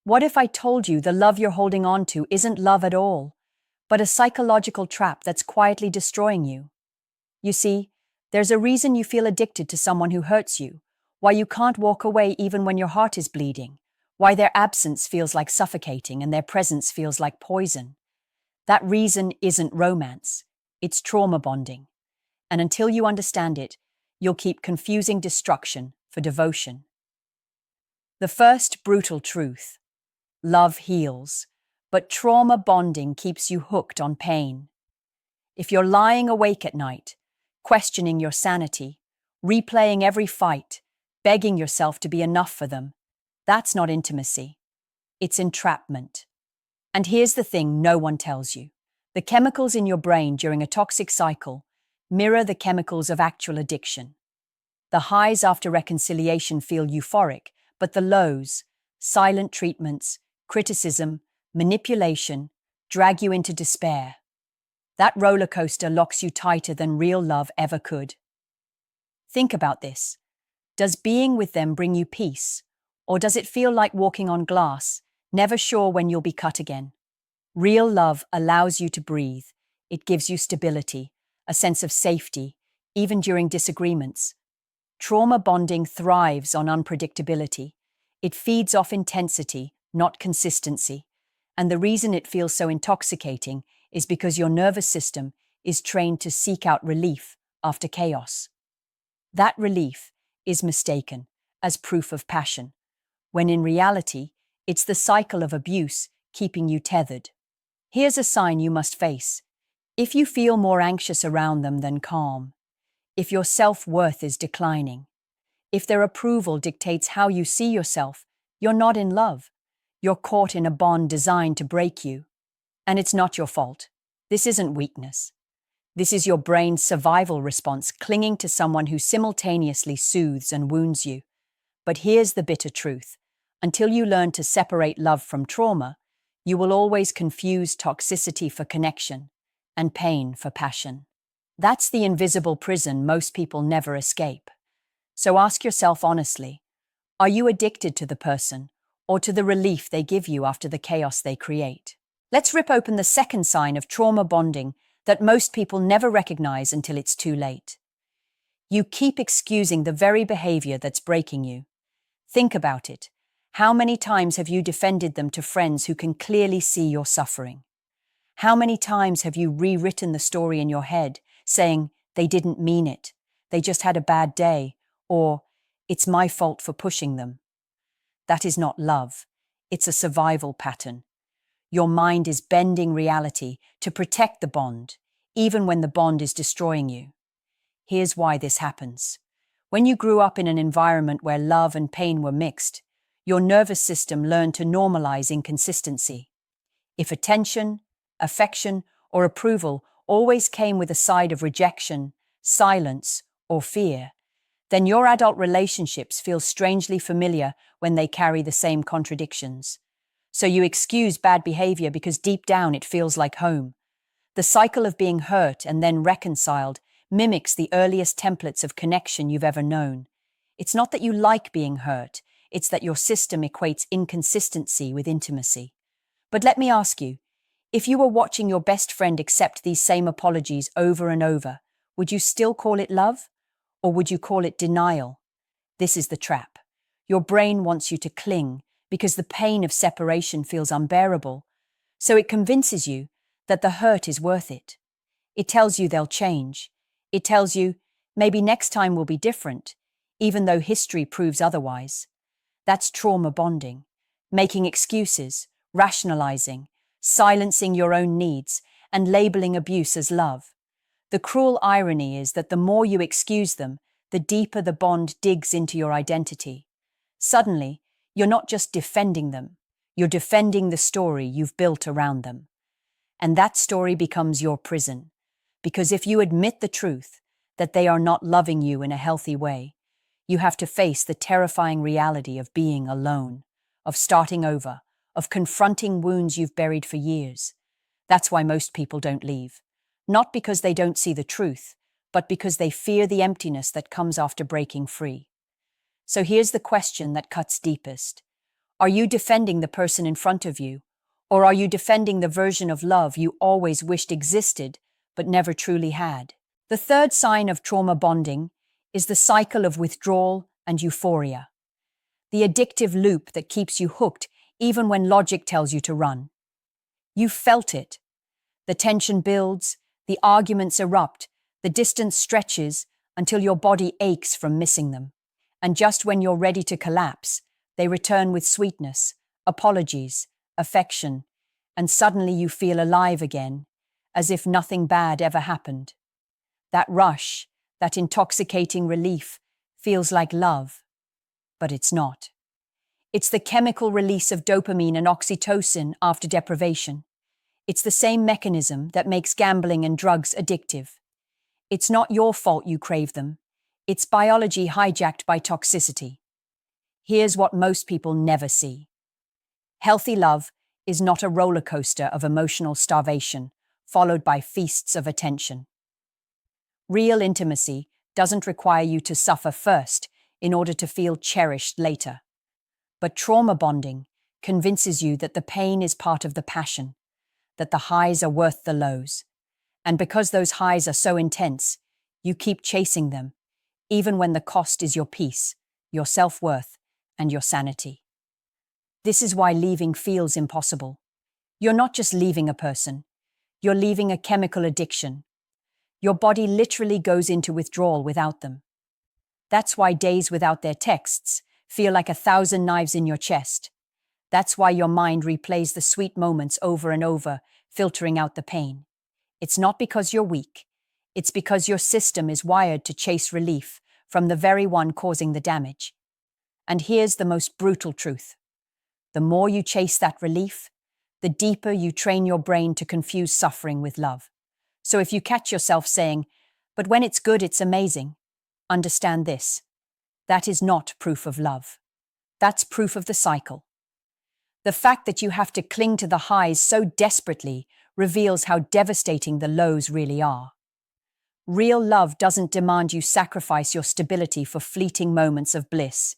What if I told you the love you're holding on to isn't love at all, but a psychological trap that's quietly destroying you? You see, there's a reason you feel addicted to someone who hurts you, why you can't walk away even when your heart is bleeding, why their absence feels like suffocating and their presence feels like poison. That reason isn't romance, it's trauma bonding. And until you understand it, you'll keep confusing destruction for devotion. The first brutal truth: love heals, but trauma bonding keeps you hooked on pain. If you're lying awake at night, questioning your sanity, replaying every fight, begging yourself to be enough for them, that's not intimacy. It's entrapment. And here's the thing no one tells you. The chemicals in your brain during a toxic cycle mirror the chemicals of actual addiction. The highs after reconciliation feel euphoric, but the lows, silent treatments, criticism, manipulation, drag you into despair. That roller coaster locks you tighter than real love ever could. Think about this. Does being with them bring you peace? Or does it feel like walking on glass, never sure when you'll be cut again? Real love allows you to breathe. It gives you stability, a sense of safety, even during disagreements. Trauma bonding thrives on unpredictability. It feeds off intensity, not consistency. And the reason it feels so intoxicating is because your nervous system is trained to seek out relief after chaos. That relief is mistaken as proof of passion, when in reality, it's the cycle of abuse keeping you tethered. Here's a sign you must face. If you feel more anxious around them than calm, if your self-worth is declining, if their approval dictates how you see yourself, you're not in love. You're caught in a bond designed to break you. And it's not your fault. This isn't weakness. This is your brain's survival response clinging to someone who simultaneously soothes and wounds you. But here's the bitter truth. Until you learn to separate love from trauma, you will always confuse toxicity for connection and pain for passion. That's the invisible prison most people never escape. So ask yourself honestly, are you addicted to the person or to the relief they give you after the chaos they create? Let's rip open the second sign of trauma bonding that most people never recognize until it's too late. You keep excusing the very behavior that's breaking you. Think about it. How many times have you defended them to friends who can clearly see your suffering? How many times have you rewritten the story in your head, saying they didn't mean it, they just had a bad day, or it's my fault for pushing them? That is not love. It's a survival pattern. Your mind is bending reality to protect the bond, even when the bond is destroying you. Here's why this happens. When you grew up in an environment where love and pain were mixed, your nervous system learned to normalize inconsistency. If attention, affection, or approval always came with a side of rejection, silence, or fear, then your adult relationships feel strangely familiar when they carry the same contradictions. So you excuse bad behavior because deep down it feels like home. The cycle of being hurt and then reconciled mimics the earliest templates of connection you've ever known. It's not that you like being hurt, it's that your system equates inconsistency with intimacy. But let me ask you, if you were watching your best friend accept these same apologies over and over, would you still call it love? Or would you call it denial? This is the trap. Your brain wants you to cling because the pain of separation feels unbearable. So it convinces you that the hurt is worth it. It tells you they'll change. It tells you maybe next time will be different, even though history proves otherwise. That's trauma bonding, making excuses, rationalizing, silencing your own needs, and labeling abuse as love. The cruel irony is that the more you excuse them, the deeper the bond digs into your identity. Suddenly, you're not just defending them, you're defending the story you've built around them. And that story becomes your prison. Because if you admit the truth, that they are not loving you in a healthy way, you have to face the terrifying reality of being alone, of starting over, of confronting wounds you've buried for years. That's why most people don't leave. Not because they don't see the truth, but because they fear the emptiness that comes after breaking free. So here's the question that cuts deepest. Are you defending the person in front of you? Or are you defending the version of love you always wished existed but never truly had? The third sign of trauma bonding is the cycle of withdrawal and euphoria, the addictive loop that keeps you hooked even when logic tells you to run. You've felt it. The tension builds, the arguments erupt, the distance stretches until your body aches from missing them. And just when you're ready to collapse, they return with sweetness, apologies, affection, and suddenly you feel alive again, as if nothing bad ever happened. That rush, that intoxicating relief, feels like love, but it's not. It's the chemical release of dopamine and oxytocin after deprivation. It's the same mechanism that makes gambling and drugs addictive. It's not your fault you crave them. It's biology hijacked by toxicity. Here's what most people never see. Healthy love is not a roller coaster of emotional starvation, followed by feasts of attention. Real intimacy doesn't require you to suffer first in order to feel cherished later. But trauma bonding convinces you that the pain is part of the passion, that the highs are worth the lows. And because those highs are so intense, you keep chasing them, even when the cost is your peace, your self-worth, and your sanity. This is why leaving feels impossible. You're not just leaving a person, you're leaving a chemical addiction. Your body literally goes into withdrawal without them. That's why days without their texts feel like 1,000 knives in your chest. That's why your mind replays the sweet moments over and over, filtering out the pain. It's not because you're weak. It's because your system is wired to chase relief from the very one causing the damage. And here's the most brutal truth. The more you chase that relief, the deeper you train your brain to confuse suffering with love. So if you catch yourself saying, "But when it's good, it's amazing," understand this. That is not proof of love. That's proof of the cycle. The fact that you have to cling to the highs so desperately reveals how devastating the lows really are. Real love doesn't demand you sacrifice your stability for fleeting moments of bliss.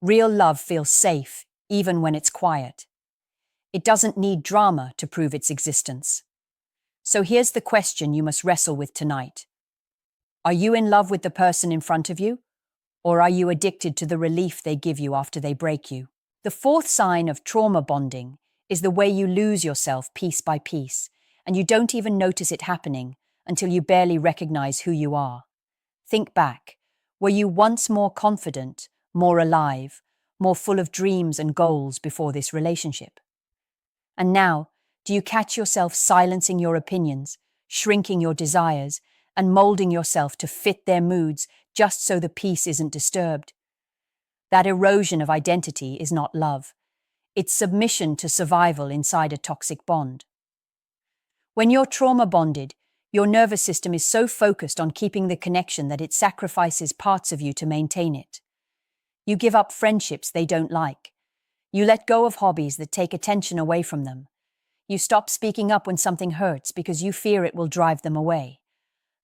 Real love feels safe, even when it's quiet. It doesn't need drama to prove its existence. So here's the question you must wrestle with tonight. Are you in love with the person in front of you? Or are you addicted to the relief they give you after they break you? The fourth sign of trauma bonding is the way you lose yourself piece by piece, and you don't even notice it happening until you barely recognize who you are. Think back. Were you once more confident, more alive, more full of dreams and goals before this relationship? And now, do you catch yourself silencing your opinions, shrinking your desires, and molding yourself to fit their moods just so the peace isn't disturbed? That erosion of identity is not love. It's submission to survival inside a toxic bond. When you're trauma bonded, your nervous system is so focused on keeping the connection that it sacrifices parts of you to maintain it. You give up friendships they don't like. You let go of hobbies that take attention away from them. You stop speaking up when something hurts because you fear it will drive them away.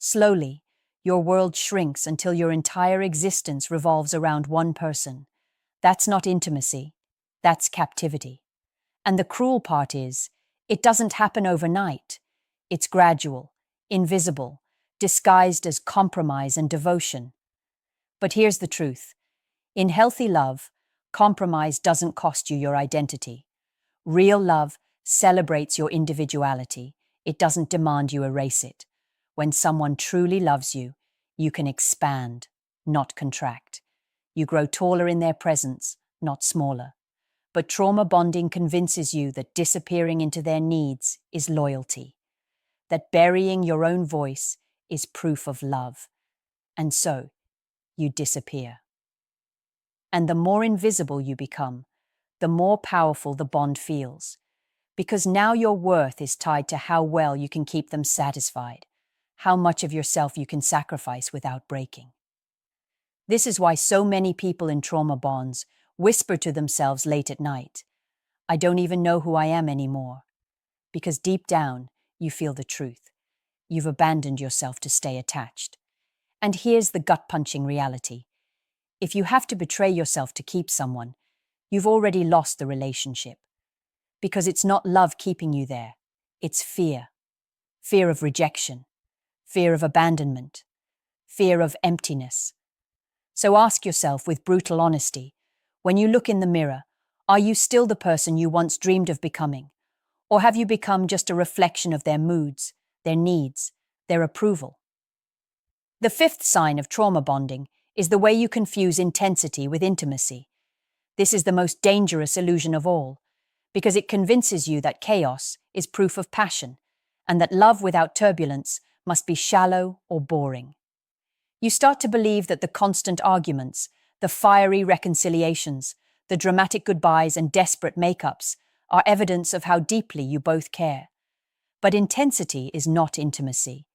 Slowly, your world shrinks until your entire existence revolves around one person. That's not intimacy. That's captivity. And the cruel part is, it doesn't happen overnight. It's gradual, invisible, disguised as compromise and devotion. But here's the truth. In healthy love, compromise doesn't cost you your identity. Real love celebrates your individuality. It doesn't demand you erase it. When someone truly loves you, you can expand, not contract. You grow taller in their presence, not smaller. But trauma bonding convinces you that disappearing into their needs is loyalty, that burying your own voice is proof of love. And so, you disappear. And the more invisible you become, the more powerful the bond feels. Because now your worth is tied to how well you can keep them satisfied, how much of yourself you can sacrifice without breaking. This is why so many people in trauma bonds whisper to themselves late at night, "I don't even know who I am anymore." Because deep down, you feel the truth. You've abandoned yourself to stay attached. And here's the gut-punching reality. If you have to betray yourself to keep someone, you've already lost the relationship. Because it's not love keeping you there, it's fear. Fear of rejection, fear of abandonment, fear of emptiness. So ask yourself with brutal honesty, when you look in the mirror, are you still the person you once dreamed of becoming? Or have you become just a reflection of their moods, their needs, their approval? The fifth sign of trauma bonding is the way you confuse intensity with intimacy. This is the most dangerous illusion of all, because it convinces you that chaos is proof of passion, and that love without turbulence must be shallow or boring. You start to believe that the constant arguments, the fiery reconciliations, the dramatic goodbyes and desperate makeups are evidence of how deeply you both care. But intensity is not intimacy.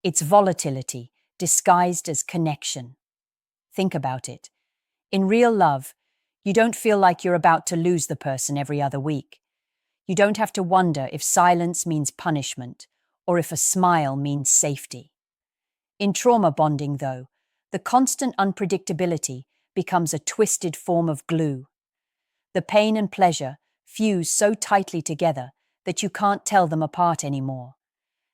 It's volatility, disguised as connection. Think about it. In real love, you don't feel like you're about to lose the person every other week. You don't have to wonder if silence means punishment or if a smile means safety. In trauma bonding, though, the constant unpredictability becomes a twisted form of glue. The pain and pleasure fuse so tightly together that you can't tell them apart anymore.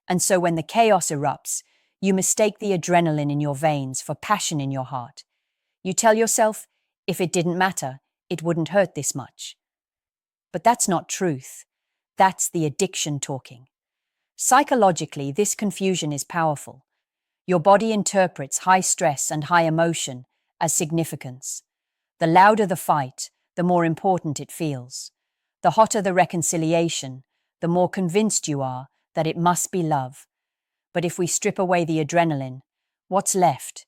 And so when the chaos erupts, you mistake the adrenaline in your veins for passion in your heart. You tell yourself, if it didn't matter, it wouldn't hurt this much. But that's not truth. That's the addiction talking. Psychologically, this confusion is powerful. Your body interprets high stress and high emotion as significance. The louder the fight, the more important it feels. The hotter the reconciliation, the more convinced you are that it must be love. But if we strip away the adrenaline, what's left?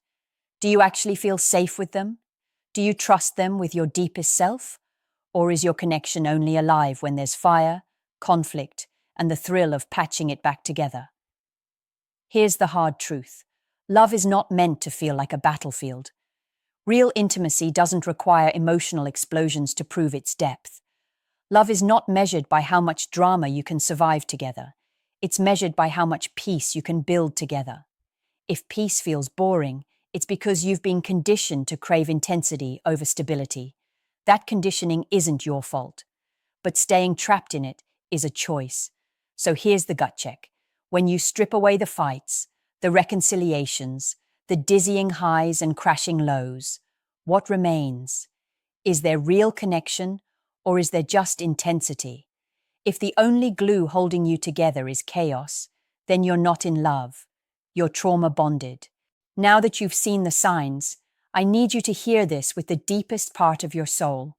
Do you actually feel safe with them? Do you trust them with your deepest self? Or is your connection only alive when there's fire, conflict, and the thrill of patching it back together? Here's the hard truth. Love is not meant to feel like a battlefield. Real intimacy doesn't require emotional explosions to prove its depth. Love is not measured by how much drama you can survive together. It's measured by how much peace you can build together. If peace feels boring, it's because you've been conditioned to crave intensity over stability. That conditioning isn't your fault, but staying trapped in it is a choice. So here's the gut check. When you strip away the fights, the reconciliations, the dizzying highs and crashing lows, what remains? Is there real connection, or is there just intensity? If the only glue holding you together is chaos, then you're not in love. You're trauma bonded. Now that you've seen the signs, I need you to hear this with the deepest part of your soul.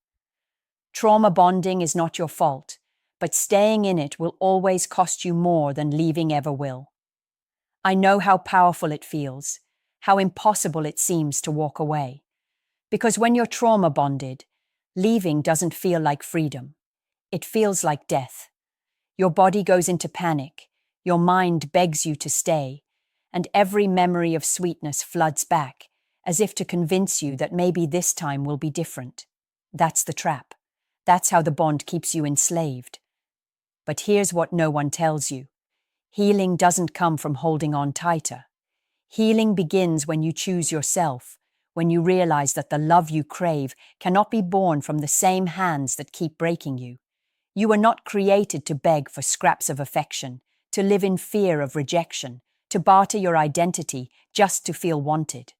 Trauma bonding is not your fault, but staying in it will always cost you more than leaving ever will. I know how powerful it feels, how impossible it seems to walk away. Because when you're trauma bonded, leaving doesn't feel like freedom. It feels like death. Your body goes into panic, your mind begs you to stay, and every memory of sweetness floods back, as if to convince you that maybe this time will be different. That's the trap. That's how the bond keeps you enslaved. But here's what no one tells you. Healing doesn't come from holding on tighter. Healing begins when you choose yourself, when you realize that the love you crave cannot be born from the same hands that keep breaking you. You were not created to beg for scraps of affection, to live in fear of rejection, to barter your identity just to feel wanted.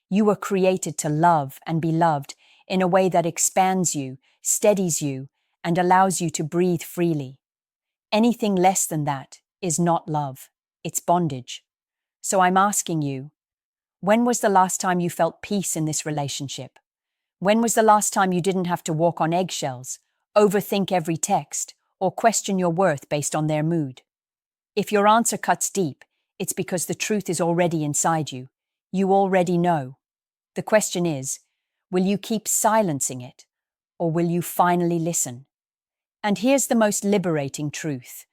You were created to love and be loved in a way that expands you, steadies you, and allows you to breathe freely. Anything less than that is not love, it's bondage. So I'm asking you, when was the last time you felt peace in this relationship? When was the last time you didn't have to walk on eggshells, overthink every text, or question your worth based on their mood? If your answer cuts deep, it's because the truth is already inside you. You already know. The question is, will you keep silencing it, or will you finally listen? And here's the most liberating truth.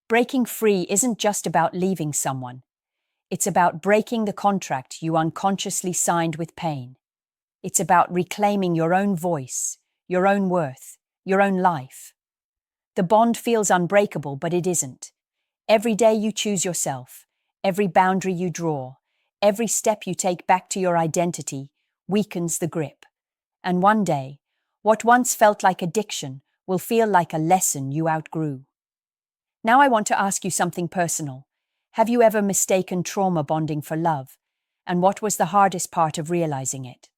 Breaking free isn't just about leaving someone. It's about breaking the contract you unconsciously signed with pain. It's about reclaiming your own voice, your own worth, your own life. The bond feels unbreakable, but it isn't. Every day you choose yourself, every boundary you draw, every step you take back to your identity weakens the grip. And one day, What once felt like addiction will feel like a lesson you outgrew. Now I want to ask you something personal. Have you ever mistaken trauma bonding for love? And what was the hardest part of realizing it?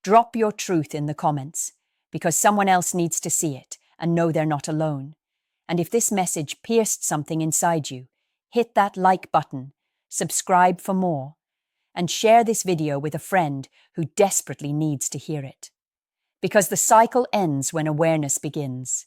Drop your truth in the comments, because someone else needs to see it and know they're not alone. And if this message pierced something inside you, hit that like button, subscribe for more, and share this video with a friend who desperately needs to hear it. Because the cycle ends when awareness begins.